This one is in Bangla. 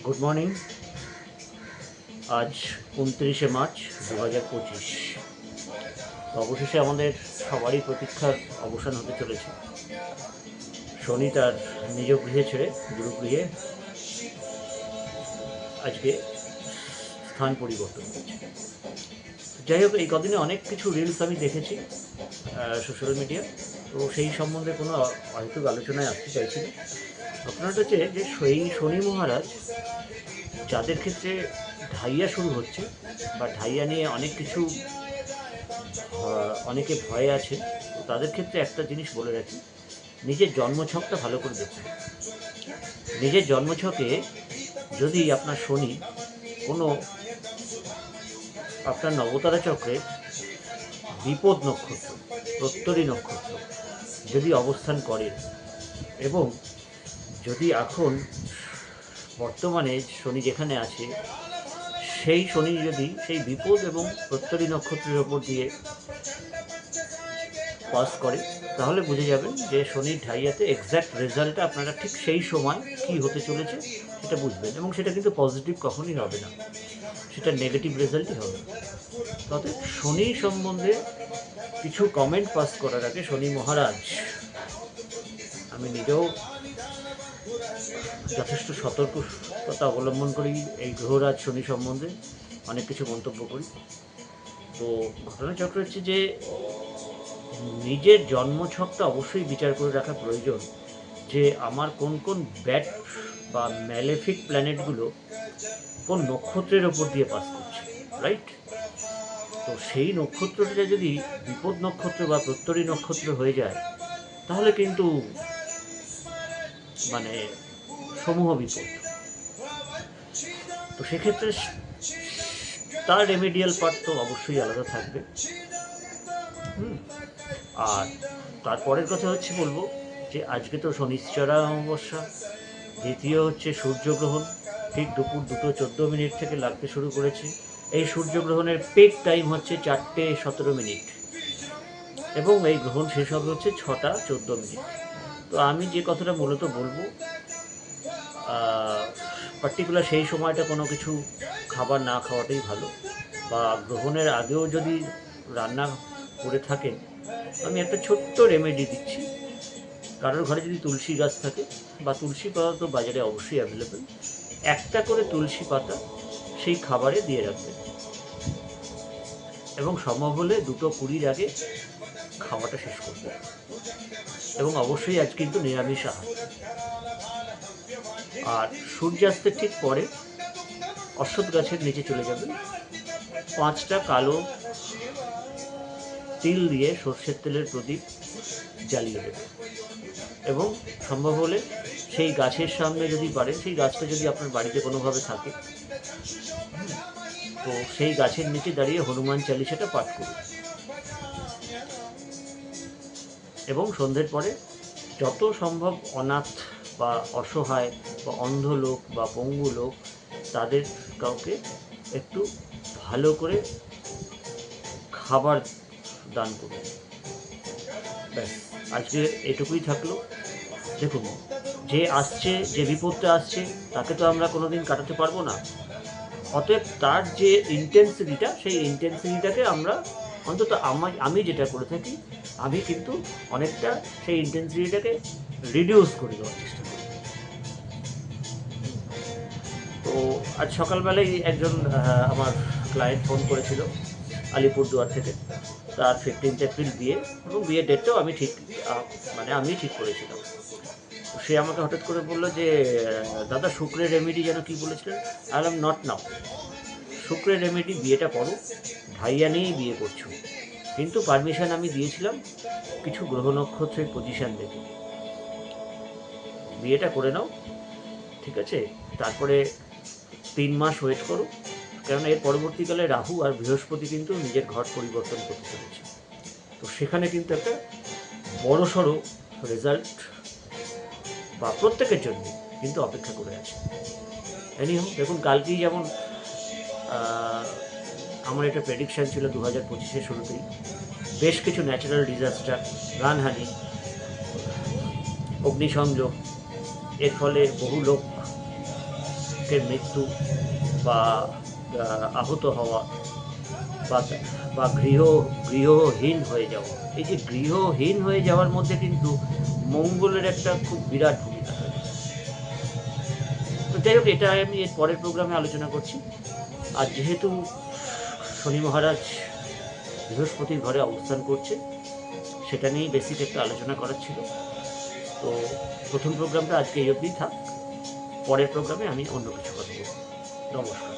Good morning. আজ 29শে মার্চ 2025। অবশেষে আমাদের সবারই প্রতীক্ষার অবসান হতে চলেছে। শনি তার নিজ গৃহে ছেড়ে গুরুগৃহে আজকে স্থান পরিবর্তন করছে। যাই হোক, এই কদিনে অনেক কিছু রিলস আমি দেখেছি সোশ্যাল মিডিয়া, তো সেই সম্বন্ধে কোনো হয়তো আলোচনায় আসতে চাইছি না। ঘটনাটা হচ্ছে যে সেই শনি মহারাজ যাদের ক্ষেত্রে ঢাইয়া শুরু হচ্ছে বা ঢাইয়া নিয়ে অনেক কিছু অনেকে ভয়ে আছে, তো তাদের ক্ষেত্রে একটা জিনিস বলে রাখি, নিজের জন্মছকটা ভালো করে দেখুন। নিজের জন্মছকে যদি আপনার শনি কোনো আপনার নবতারা চক্রে বিপদ নক্ষত্র, প্রত্যরী নক্ষত্র যদি অবস্থান করে, এবং যদি এখন বর্তমানে শনি যেখানে আছে সেই শনি যদি সেই বিপদ এবং প্রত্যরী নক্ষত্রের ওপর দিয়ে পাস করে, তাহলে বুঝে যাবেন যে শনির ঢাইয়াতে এক্স্যাক্ট রেজাল্টটা আপনারা ঠিক সেই সময় কী হতে চলেছে সেটা বুঝবেন, এবং সেটা কিন্তু পজিটিভ কখনই হবে না, সেটা নেগেটিভ রেজাল্টই হবে। তবে শনি সম্বন্ধে কিছু কমেন্ট পাস করার আগে শনি মহারাজ, আমি নিজেও যথেষ্ট সতর্কতা অবলম্বন করি এই গ্রহরাজ শনি সম্বন্ধে, অনেক কিছু মন্তব্য করি। তো ঘটনাচক্র হচ্ছে যে নিজের জন্মছকটা অবশ্যই বিচার করে রাখা প্রয়োজন, যে আমার কোন কোন ব্যাড বা ম্যালেফিক প্ল্যানেটগুলো কোন নক্ষত্রের ওপর দিয়ে পাস করছে, রাইট? তো সেই নক্ষত্রটা যদি বিপদ নক্ষত্র বা প্রত্যরী নক্ষত্র হয়ে যায়, তাহলে কিন্তু মানে সমূহ বিপদ। তো সেক্ষেত্রে তার রেমেডিয়াল পার্ট তো অবশ্যই আলাদা থাকবে। আর তারপরের কথা হচ্ছে বলবো যে আজকে তো শনিশ্চরা অমাবস্যা, দ্বিতীয় হচ্ছে সূর্যগ্রহণ, ঠিক দুপুর 2:14 থেকে লাগতে শুরু করেছে। এই সূর্যগ্রহণের পেক টাইম হচ্ছে 4:17, এবং এই গ্রহণ শেষ হবে হচ্ছে 6:14। তো আমি যে কথাটা মূলত বলবো, পার্টিকুলার সেই সময়টা কোনো কিছু খাবার না খাওয়াটাই ভালো, বা গ্রহণের আগেও যদি রান্না করে থাকেন, আমি একটা ছোট্ট রেমেডি দিচ্ছি। কারোর ঘরে যদি তুলসী গাছ থাকে, বা তুলসী পাতা তো বাজারে অবশ্যই অ্যাভেলেবেল, একটা করে তুলসী পাতা সেই খাবারে দিয়ে রাখবেন, এবং সম্ভব হলে 2:20 আগে খাওয়াটা শেষ করবেন। এবং অবশ্যই আজ কিন্তু নিরামিষ আহার। আর সূর্যাস্তের ঠিক পরে অশ্বত্থ গাছের নিচে চলে যাবেন, 5টা কালো তিল দিয়ে সর্ষের তেলের প্রদীপ জ্বালিয়ে দেবেন, এবং সম্ভব হলে সেই গাছের সামনে যদি পারেন, সেই গাছটা যদি আপনার বাড়িতে কোনোভাবে থাকে, তো সেই গাছের নিচে দাঁড়িয়ে হনুমান চালিসাটা পাঠ করুন। এবং সন্ধ্যের পরে যত সম্ভব অনাথ বা অসহায় বা অন্ধ লোক বা পঙ্গু লোক, তাদের কাউকে একটু ভালো করে খাবার দান করুন। ব্যাস, আজকে এটুকুই থাকলো। দেখুন, যে আসছে, যে বিপদটা আসছে, তাকে তো আমরা কোনোদিন কাটাতে পারবো না। অতএব তার যে ইন্টেন্সিটিটা, সেই ইন্টেন্সিটিটাকে আমরা অন্তত আমি যেটা করে থাকি, আমি কিন্তু অনেকটা সেই ইন্টেন্সিটিটাকে রিডিউস করে দেওয়ার চেষ্টা করি। তো আজ সকালবেলায় একজন আমার ক্লায়েন্ট ফোন করেছিল আলিপুরদুয়ার থেকে, তার 15 এপ্রিল বিয়ে, এবং বিয়ের ডেটটাও আমি ঠিক করেছিলাম। সে আমাকে হঠাৎ করে বললো যে দাদা, শুক্রের রেমেডি যেন কি বলেছিলেন। I am not now. শুক্রের রেমেডি, বিয়েটা করো, ভাইয়া নিয়েই বিয়ে করছো, কিন্তু পারমিশন আমি দিয়েছিলাম কিছু গ্রহ নক্ষত্রের পজিশন দেখে, বিয়েটা করে নাও, ঠিক আছে? তারপরে 3 মাস ওয়েট করো, কেননা এর পরবর্তীকালে রাহু আর বৃহস্পতি কিন্তু নিজের ঘর পরিবর্তন করতে চলেছে। তো সেখানে কিন্তু একটা বড়সড় রেজাল্ট বা প্রত্যেকের জন্য কিন্তু অপেক্ষা করে আছে। এনিহো, দেখুন, কালকেই যেমন আমার একটা প্রেডিকশান ছিল 2025-এর শুরুতেই বেশ কিছু ন্যাচারাল ডিজাস্টার, প্রাণহানি, অগ্নিসংযোগ, এর ফলে বহু লোক লোকের মৃত্যু বা আহত হওয়া বা বা গৃহহীন হয়ে যাওয়া। এই যে গৃহহীন হয়ে যাওয়ার মধ্যে কিন্তু মঙ্গলের একটা খুব বিরাট ভূমিকা থাকে। তো যাই হোক, এটা আমি এর পরের প্রোগ্রামে আলোচনা করছি। আর যেহেতু শনি মহারাজ বৃহস্পতির ঘরে অবস্থান করছে, সেটা নিয়েই বেসিক একটা আলোচনা করার ছিল। তো প্রথম প্রোগ্রামটা আজকে এই অবধিই থাক। পরের প্রোগ্রামে আমি অন্য কিছু কথা বলব। নমস্কার।